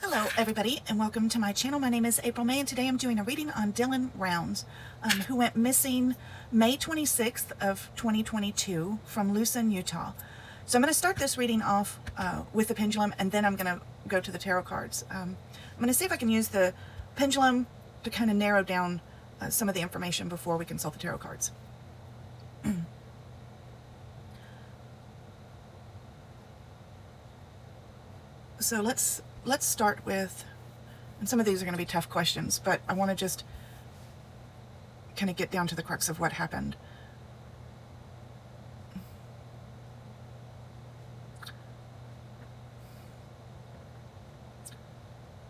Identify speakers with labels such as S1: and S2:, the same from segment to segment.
S1: Hello everybody and welcome to my channel. My name is April May and today I'm doing a reading on Dylan Rounds, who went missing May 26th of 2022 from Lucin, Utah. So I'm going to start this reading off with the pendulum, and then I'm going to go to the tarot cards. I'm going to see if I can use the pendulum to kind of narrow down some of the information before we consult the tarot cards. So let's start with, and some of these are going to be tough questions, but I want to just kind of get down to the crux of what happened.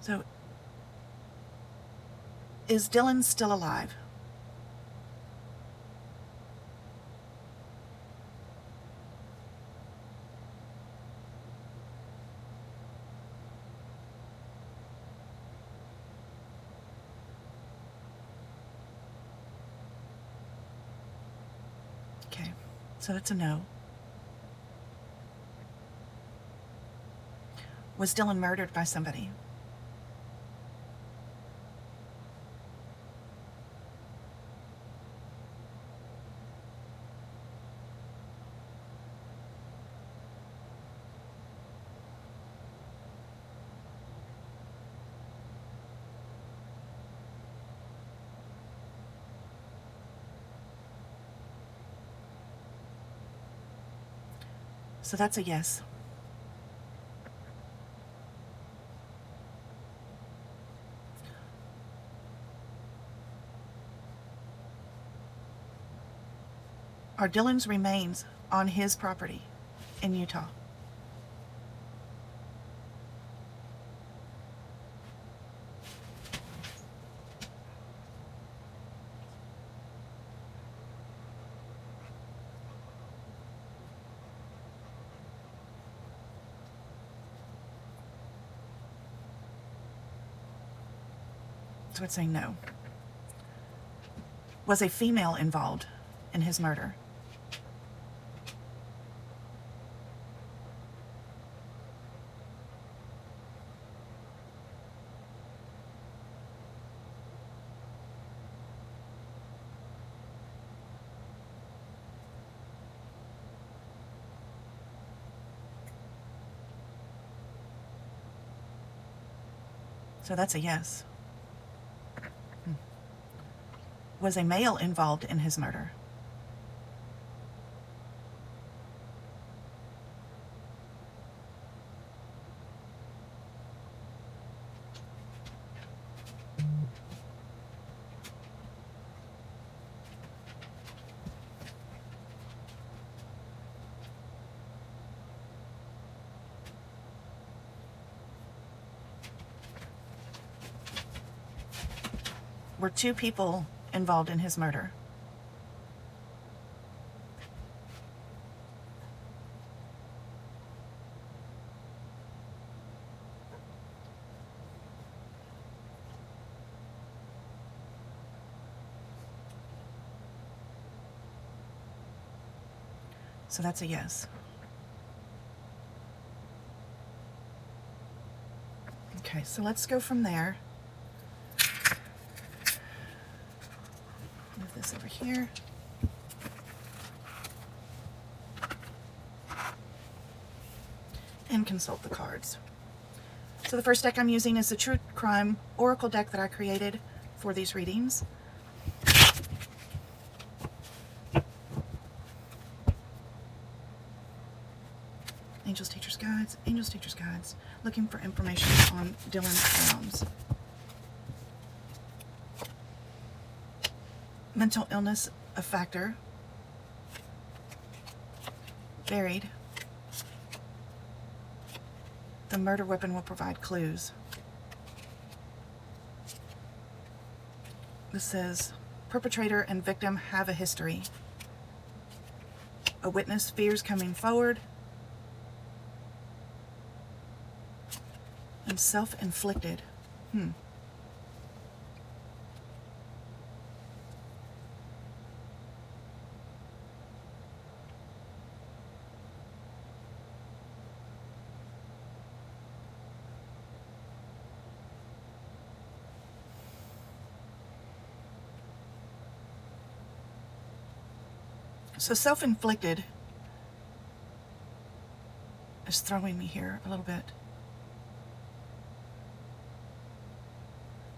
S1: So, is Dylan still alive? Okay, so that's a no. Was Dylan murdered by somebody? So that's a yes. Are Dylan's remains on his property in Utah? So it's saying no. Was a female involved in his murder? So that's a yes. Was a male involved in his murder? Were two people involved in his murder? So that's a yes. Okay, so let's go from there. Move this over here. And consult the cards. So the first deck I'm using is the True Crime Oracle deck that I created for these readings. Angels, Teachers, Guides, Angels, Teachers, Guides, looking for information on Dylan Rounds. Mental illness a factor. Buried. The murder weapon will provide clues. This says, perpetrator and victim have a history. A witness fears coming forward. And self-inflicted. So self-inflicted is throwing me here a little bit.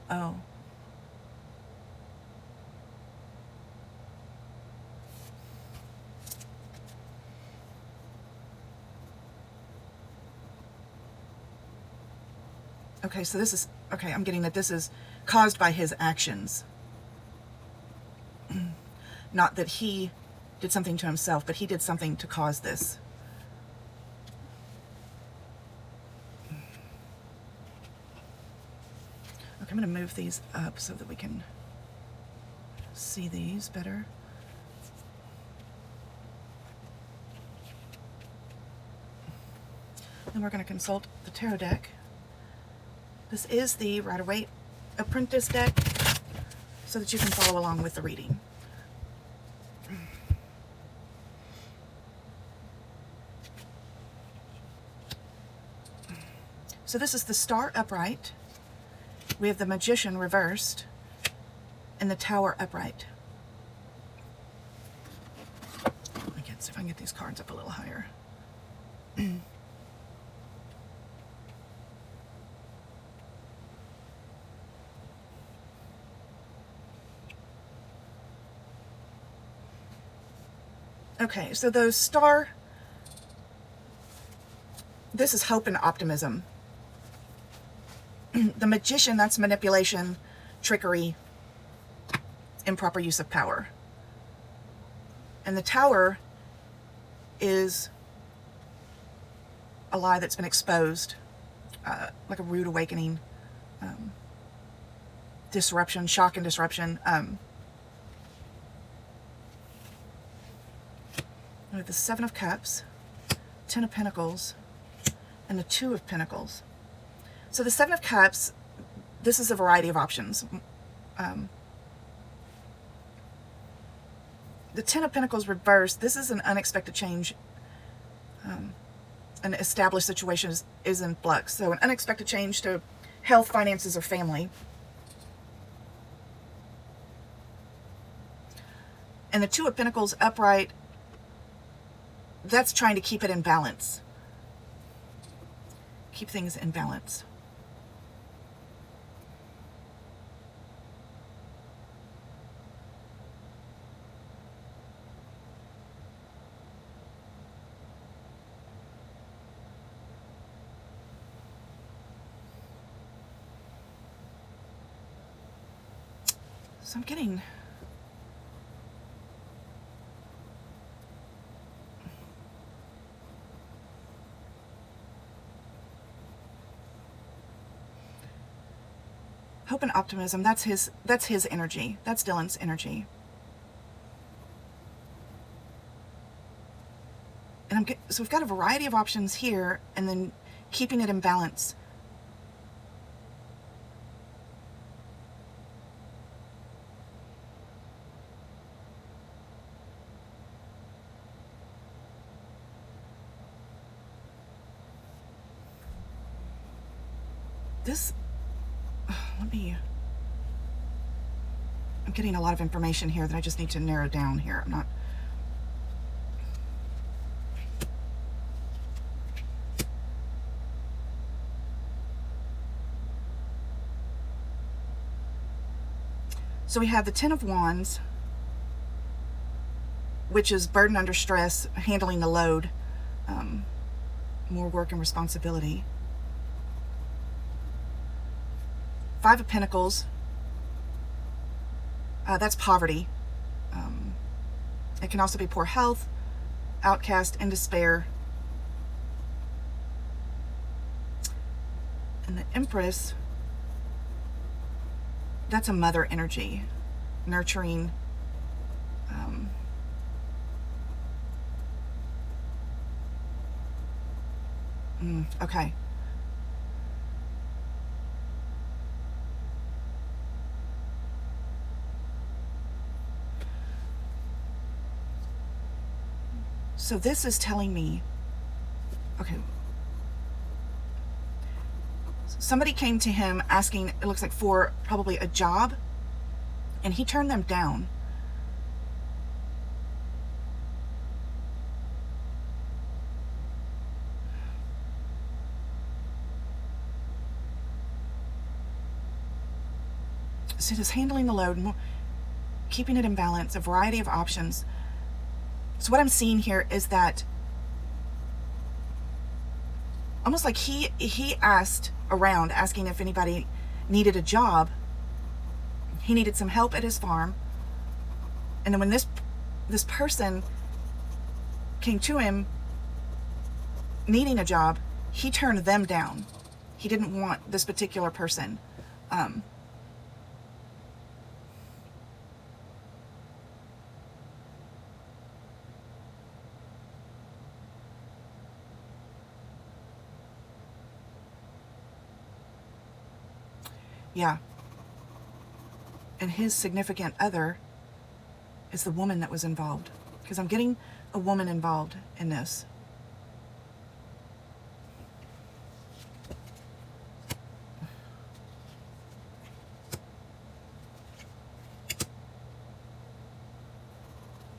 S1: Oh. Okay, so this is, okay, I'm getting that this is caused by his actions. Not that he did something to himself, but he did something to cause this. Okay, I'm going to move these up so that we can see these better. Then we're going to consult the tarot deck. This is the Waite Apprentice deck, so that you can follow along with the reading. So this is the Star upright. We have the Magician reversed and the Tower upright. Again, see if I can get these cards up a little higher. Okay, so those star, this is hope and optimism. The Magician, that's manipulation, trickery, improper use of power. And the Tower is a lie that's been exposed, like a rude awakening, disruption, shock and disruption. We have the Seven of Cups, Ten of Pentacles, and the Two of Pentacles. So the Seven of Cups, this is a variety of options. The Ten of Pentacles reversed, this is an unexpected change. An established situation is in flux. So an unexpected change to health, finances, or family. And the Two of Pentacles upright, that's trying to keep it in balance. Keep things in balance. So I'm getting hope and optimism. That's his energy. That's Dylan's energy. And so we've got a variety of options here, and then keeping it in balance. This, I'm getting a lot of information here that I just need to narrow down here. I'm not. So we have the Ten of Wands, which is burden under stress, handling the load, more work and responsibility. Five of Pentacles, that's poverty. It can also be poor health, outcast, and despair. And the Empress, that's a mother energy, nurturing. Okay. So this is telling me, okay, somebody came to him asking, it looks like, for probably a job, and he turned them down. it is handling the load, keeping it in balance, a variety of options. So what I'm seeing here is that almost like he asked around, asking if anybody needed a job. He needed some help at his farm. And then when this person came to him needing a job, he turned them down. He didn't want this particular person. Yeah. And his significant other is the woman that was involved. Because I'm getting a woman involved in this.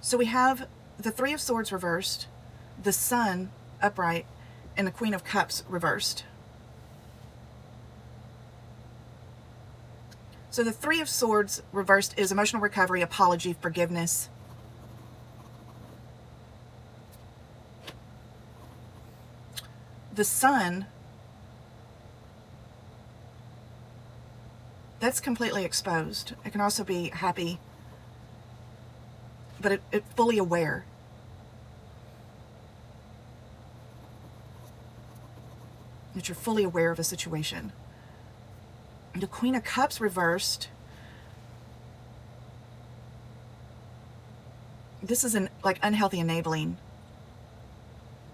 S1: So we have the Three of Swords reversed, the Sun upright, and the Queen of Cups reversed. So the Three of Swords reversed is emotional recovery, apology, forgiveness. The Sun, that's completely exposed. It can also be happy, but it fully aware. That you're fully aware of a situation. The Queen of Cups reversed. This is like unhealthy enabling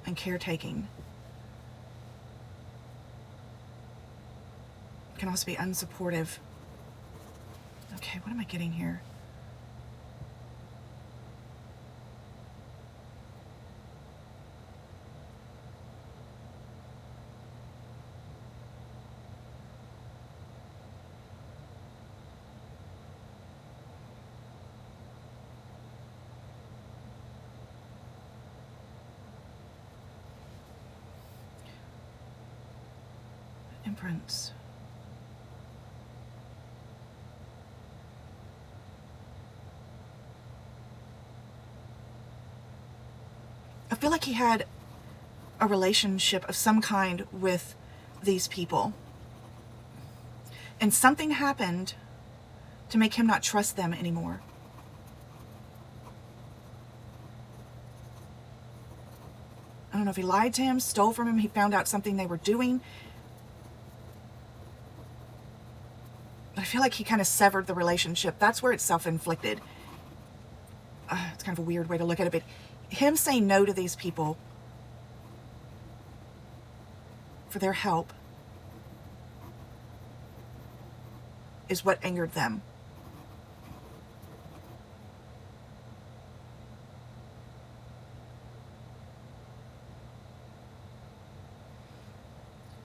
S1: and caretaking. It can also be unsupportive. Okay, what am I getting here? Empress. I feel like he had a relationship of some kind with these people. And something happened to make him not trust them anymore. I don't know if he lied to him, stole from him, he found out something they were doing. But I feel like he kind of severed the relationship. That's where it's self-inflicted. It's kind of a weird way to look at it, but him saying no to these people for their help is what angered them.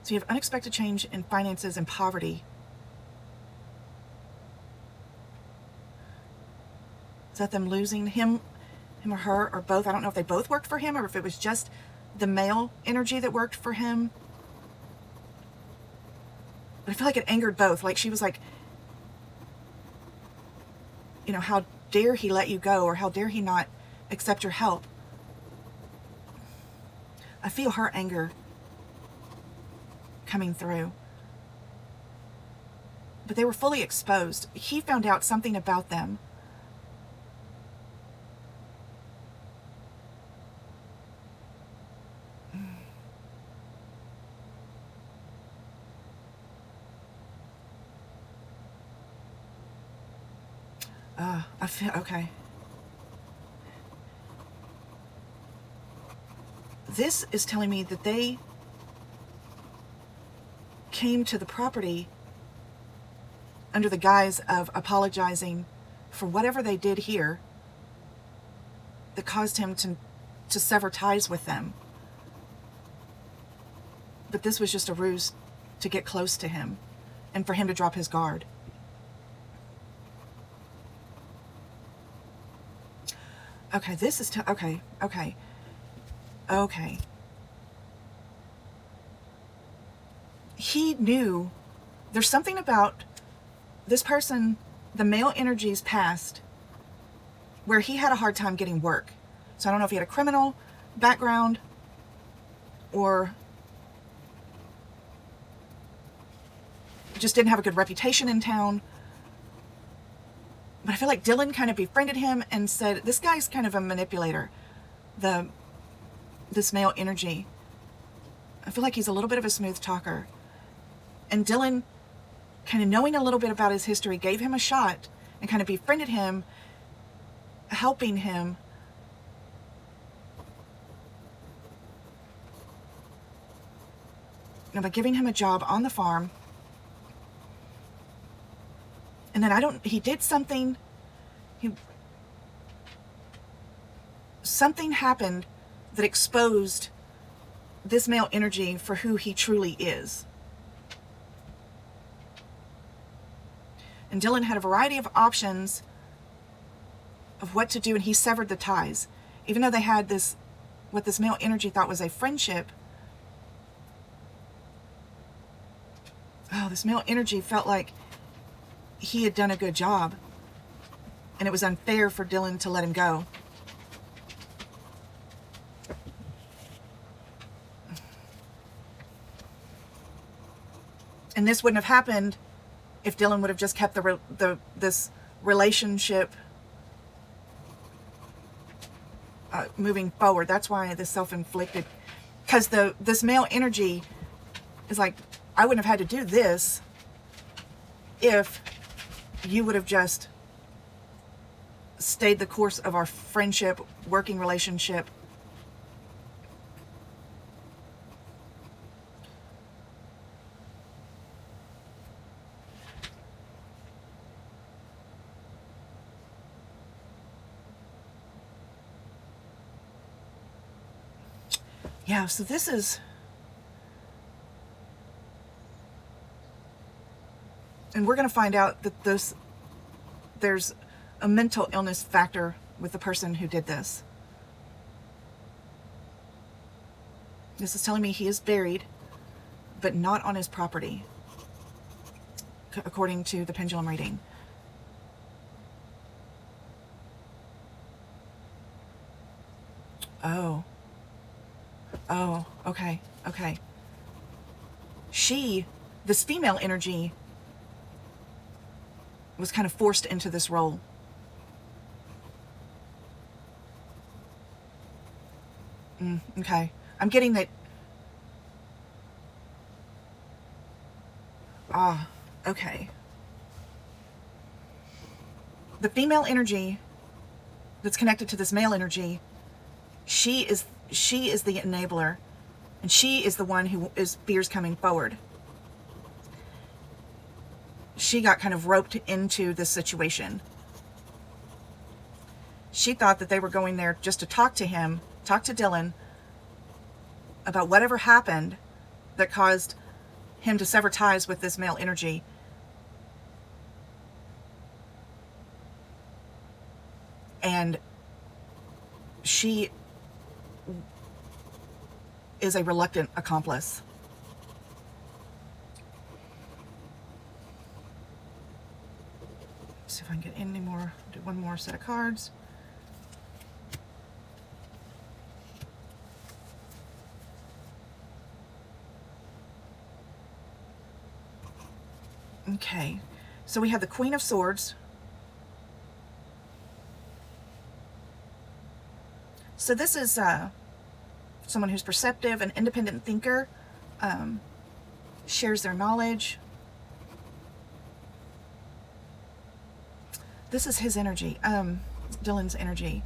S1: So you have unexpected change in finances and poverty. Is that them losing him or her or both? I don't know if they both worked for him or if it was just the male energy that worked for him. But I feel like it angered both. Like she was like, you know, how dare he let you go, or how dare he not accept your help? I feel her anger coming through. But they were fully exposed. He found out something about them. I feel, okay. This is telling me that they came to the property under the guise of apologizing for whatever they did here that caused him to sever ties with them. But this was just a ruse to get close to him and for him to drop his guard. Okay, this is okay. He knew there's something about this person the male energies past where he had a hard time getting work. So I don't know if he had a criminal background or just didn't have a good reputation in town. But I feel like Dylan kind of befriended him and said, this guy's kind of a manipulator, this male energy. I feel like he's a little bit of a smooth talker. And Dylan, kind of knowing a little bit about his history, gave him a shot and kind of befriended him, helping him by giving him a job on the farm. And then he did something, something happened that exposed this male energy for who he truly is. And Dylan had a variety of options of what to do, and he severed the ties. Even though they had this, what this male energy thought was a friendship, this male energy felt like he had done a good job, and it was unfair for Dylan to let him go. And this wouldn't have happened if Dylan would have just kept this relationship moving forward. That's why this self-inflicted, because this male energy is like, I wouldn't have had to do this if you would have just stayed the course of our friendship, working relationship. Yeah, so this is, and we're going to find out that there's a mental illness factor with the person who did this. This is telling me he is buried, but not on his property, according to the pendulum reading. Oh, okay. This female energy was kind of forced into this role. Okay. I'm getting that. Okay. The female energy that's connected to this male energy, she is the enabler, and she is the one who is fears coming forward. She got kind of roped into this situation. She thought that they were going there just to talk to Dylan about whatever happened that caused him to sever ties with this male energy. And she is a reluctant accomplice. Let's see if I can get any more. Do one more set of cards. Okay, so we have the Queen of Swords. So this is someone who's perceptive, an independent thinker, shares their knowledge. This is his energy, Dylan's energy.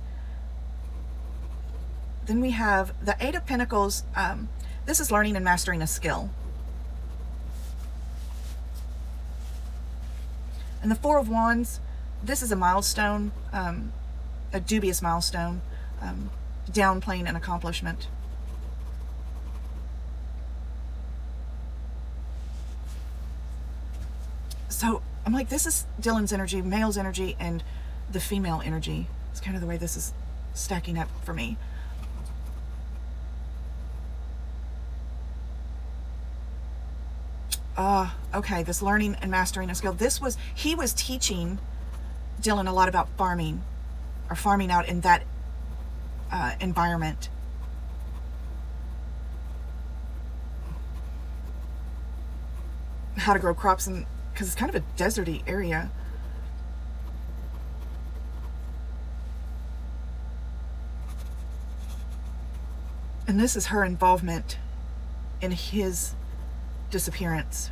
S1: Then we have the Eight of Pentacles. This is learning and mastering a skill. And the Four of Wands, this is a milestone, a dubious milestone, downplaying an accomplishment. So I'm like, this is Dylan's energy, male's energy, and the female energy. It's kind of the way this is stacking up for me. Okay, this learning and mastering a skill. He was teaching Dylan a lot about farming, or farming out in that environment. How to grow crops, and because it's kind of a deserty area. And this is her involvement in his disappearance.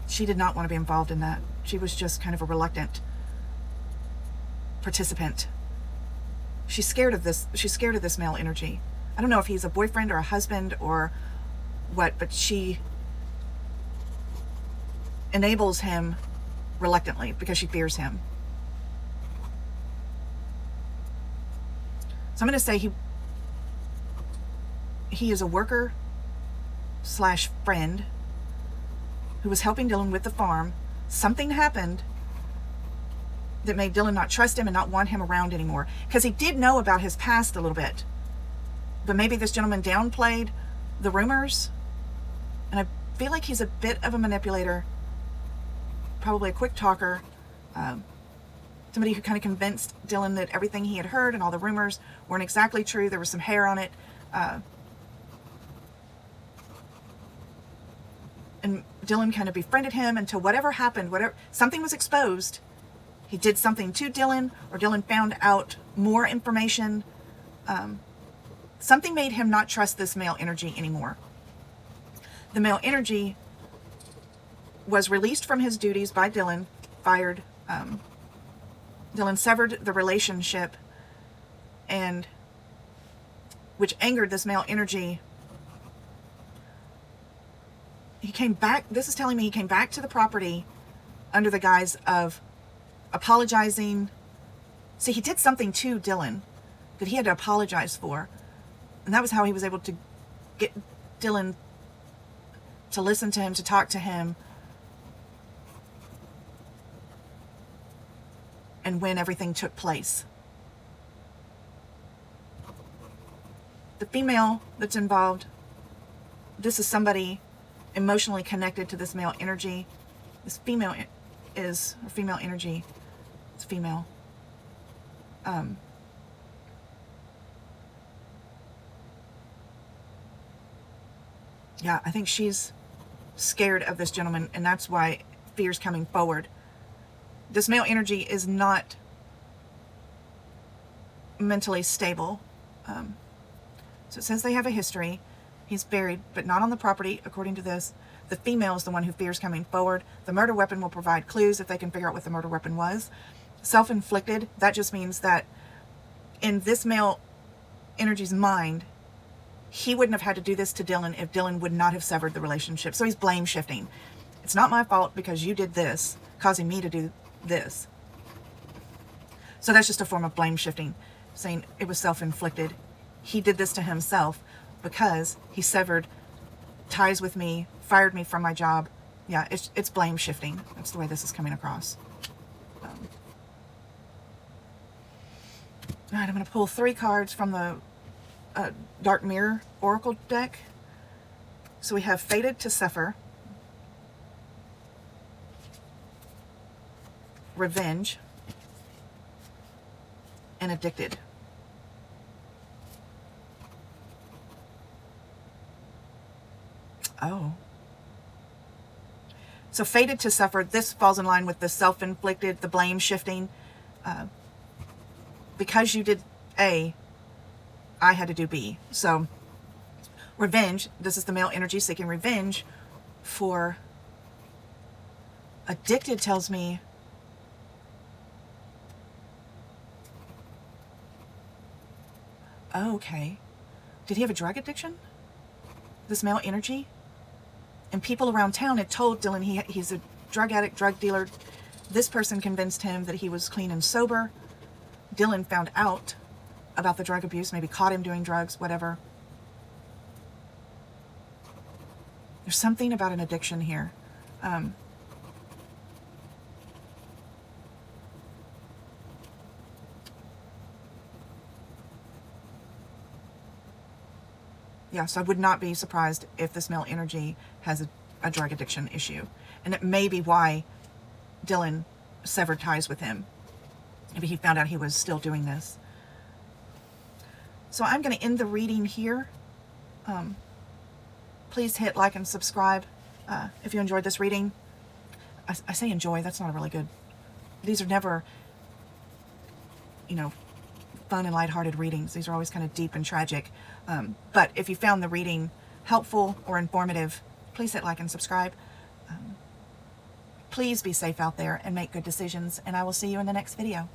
S1: She did not want to be involved in that. She was just kind of a reluctant participant. She's scared of this. She's scared of this male energy. I don't know if he's a boyfriend or a husband or what, but she enables him reluctantly because she fears him. So I'm going to say he is a worker slash friend who was helping Dylan with the farm. Something happened that made Dylan not trust him and not want him around anymore, because he did know about his past a little bit, but maybe this gentleman downplayed the rumors. And I feel like he's a bit of a manipulator, probably a quick talker, somebody who kind of convinced Dylan that everything he had heard and all the rumors weren't exactly true. There was some hair on it. And Dylan kind of befriended him until whatever happened, something was exposed. He did something to Dylan, or Dylan found out more information. Something made him not trust this male energy anymore. The male energy was released from his duties by Dylan, fired. Dylan severed the relationship, and which angered this male energy. He came back. This is telling me he came back to the property under the guise of apologizing. See, he did something to Dylan that he had to apologize for. And that was how he was able to get Dylan to listen to him, to talk to him, and when everything took place. The female that's involved, this is somebody emotionally connected to this male energy. This female is, or female energy, it's female. Yeah, I think she's scared of this gentleman, and that's why fear's coming forward. This male energy is not mentally stable. So it says they have a history. He's buried, but not on the property, according to this. The female is the one who fears coming forward. The murder weapon will provide clues if they can figure out what the murder weapon was. Self-inflicted, that just means that in this male energy's mind, he wouldn't have had to do this to Dylan if Dylan would not have severed the relationship. So he's blame shifting. It's not my fault because you did this, causing me to do this. So that's just a form of blame shifting, saying it was self-inflicted. He did this to himself because he severed ties with me, fired me from my job. Yeah, it's blame shifting. That's the way this is coming across. All right, I'm going to pull 3 cards from the Dark Mirror Oracle deck. So we have Fated to Suffer, Revenge, and Addicted. Oh. So Fated to Suffer, this falls in line with the self-inflicted, the blame shifting. Because you did A, I had to do B. So revenge, this is the male energy seeking revenge for Addicted tells me oh, okay. Did he have a drug addiction? This male energy? And people around town had told Dylan he's a drug addict, drug dealer. This person convinced him that he was clean and sober. Dylan found out about the drug abuse, maybe caught him doing drugs, whatever. There's something about an addiction here. Yeah, so I would not be surprised if this male energy has a drug addiction issue. And it may be why Dylan severed ties with him. Maybe he found out he was still doing this. So I'm going to end the reading here. Please hit like and subscribe if you enjoyed this reading. I say enjoy, that's not a really good... These are never, you know, fun and lighthearted readings. These are always kind of deep and tragic. But if you found the reading helpful or informative, please hit like and subscribe. Please be safe out there and make good decisions, and I will see you in the next video.